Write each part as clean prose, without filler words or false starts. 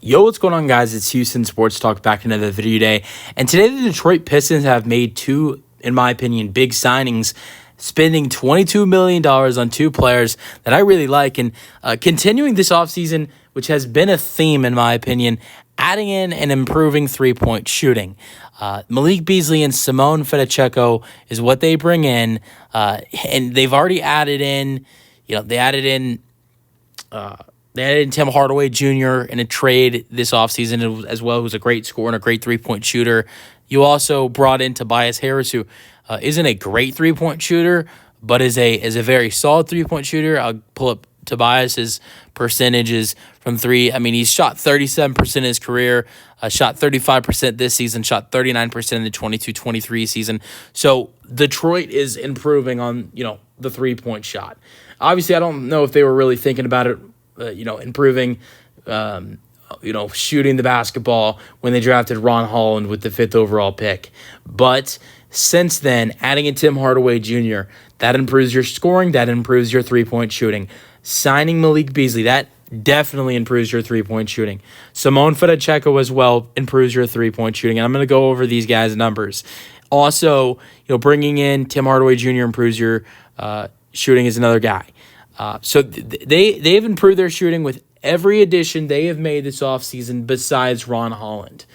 Yo, what's going on, guys? It's Houston Sports Talk back in another video today. And today the Detroit Pistons have made two, in my opinion, big signings, spending $22 million on two players that I really like. And continuing this offseason, which has been a theme, in my opinion, adding in and improving three-point shooting. Malik Beasley and Simone Fontecchio is what they bring in. And they've already added in, they added in Tim Hardaway Jr. in a trade this offseason as well, who's a great scorer and a great three-point shooter. You also brought in Tobias Harris, who isn't a great three-point shooter, but is a very solid three-point shooter. I'll pull up Tobias's percentages from three. I mean, he's shot 37% in his career, shot 35% this season, shot 39% in the 22-23 season. So Detroit is improving on, the three-point shot. Obviously, I don't know if they were really thinking about it, improving, shooting the basketball when they drafted Ron Holland with the 5th overall pick. But since then, adding in Tim Hardaway Jr., that improves your scoring, that improves your three-point shooting. Signing Malik Beasley, that definitely improves your three-point shooting. Simone Fontecchio as well improves your three-point shooting. And I'm going to go over these guys' numbers. Also, bringing in Tim Hardaway Jr. improves your shooting as another guy. So they've improved their shooting with every addition they have made this offseason besides Ron Holland,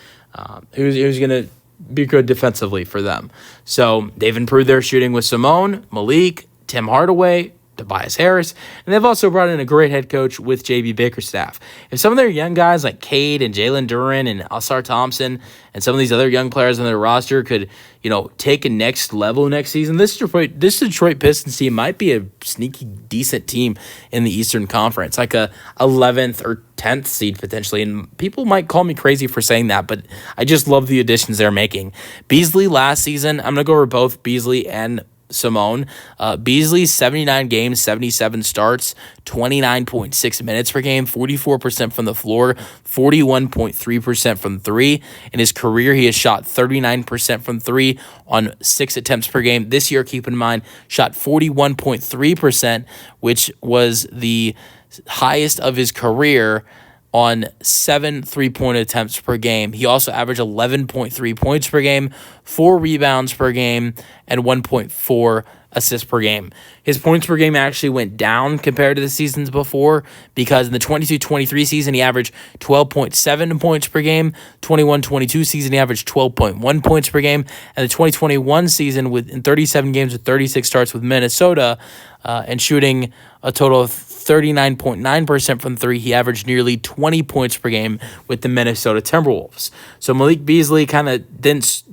who's going to be good defensively for them. So they've improved their shooting with Simone, Malik, Tim Hardaway, Tobias Harris, and they've also brought in a great head coach with J.B. Bickerstaff. If some of their young guys like Cade and Jalen Duren and Ausar Thompson and some of these other young players on their roster could, take a next level next season, this Detroit Pistons team might be a sneaky decent team in the Eastern Conference, like a 11th or 10th seed potentially. And people might call me crazy for saying that, but I just love the additions they're making. Beasley last season, I'm going to go over both Beasley and Simone. Beasley, 79 games, 77 starts, 29.6 minutes per game, 44% from the floor, 41.3% from three. In his career, he has shot 39% from three on 6 attempts per game. This year, keep in mind, shot 41.3%, which was the highest of his career on 7 3-point attempts per game. He also averaged 11.3 points per game, 4 rebounds per game, and 1.4 assists per game. His points per game actually went down compared to the seasons before because in the 22-23 season, he averaged 12.7 points per game. 21-22 season, he averaged 12.1 points per game. And the 2021 season, in 37 games with 36 starts with Minnesota and shooting a total of 39.9% from three, he averaged nearly 20 points per game with the Minnesota Timberwolves. So Malik Beasley kind of didn't,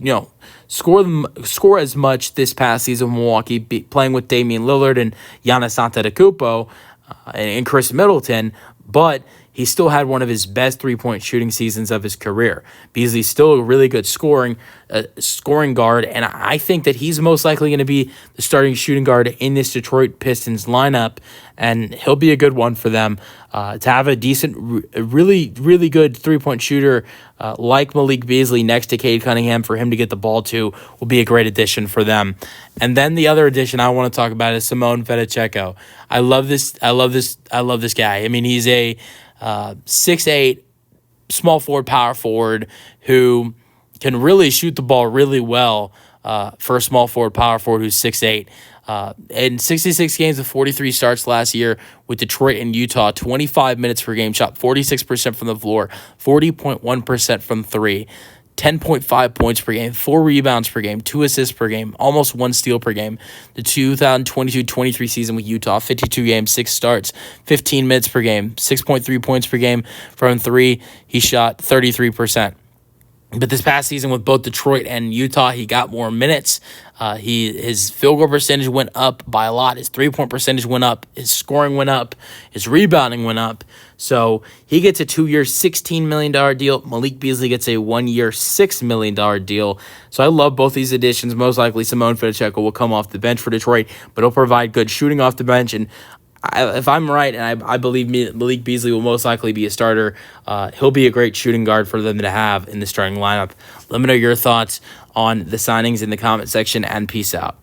score as much this past season in Milwaukee, playing with Damian Lillard and Giannis Antetokounmpo and Chris Middleton, but he still had one of his best three-point shooting seasons of his career. Beasley's still a really good scoring guard, and I think that he's most likely going to be the starting shooting guard in this Detroit Pistons lineup, and he'll be a good one for them. To have a decent, really, really good three-point shooter like Malik Beasley next to Cade Cunningham for him to get the ball to will be a great addition for them. And then the other addition I want to talk about is Simone Fontecchio. I love this guy. I mean, he's a 6'8", small forward, power forward who can really shoot the ball really well for a small forward, power forward who's 6'8". In 66 games of 43 starts last year with Detroit and Utah, 25 minutes per game, shot 46% from the floor, 40.1% from three, 10.5 points per game, 4 rebounds per game, 2 assists per game, almost 1 steal per game. The 2022-23 season with Utah, 52 games, 6 starts, 15 minutes per game, 6.3 points per game from three. He shot 33%. But this past season with both Detroit and Utah, he got more minutes. His field goal percentage went up by a lot. His three-point percentage went up. His scoring went up. His rebounding went up. So he gets a 2-year, $16 million deal. Malik Beasley gets a 1-year, $6 million deal. So I love both these additions. Most likely Simone Fontecchio will come off the bench for Detroit, but he'll provide good shooting off the bench. And if I'm right, and I believe Malik Beasley will most likely be a starter, he'll be a great shooting guard for them to have in the starting lineup. Let me know your thoughts on the signings in the comment section, and peace out.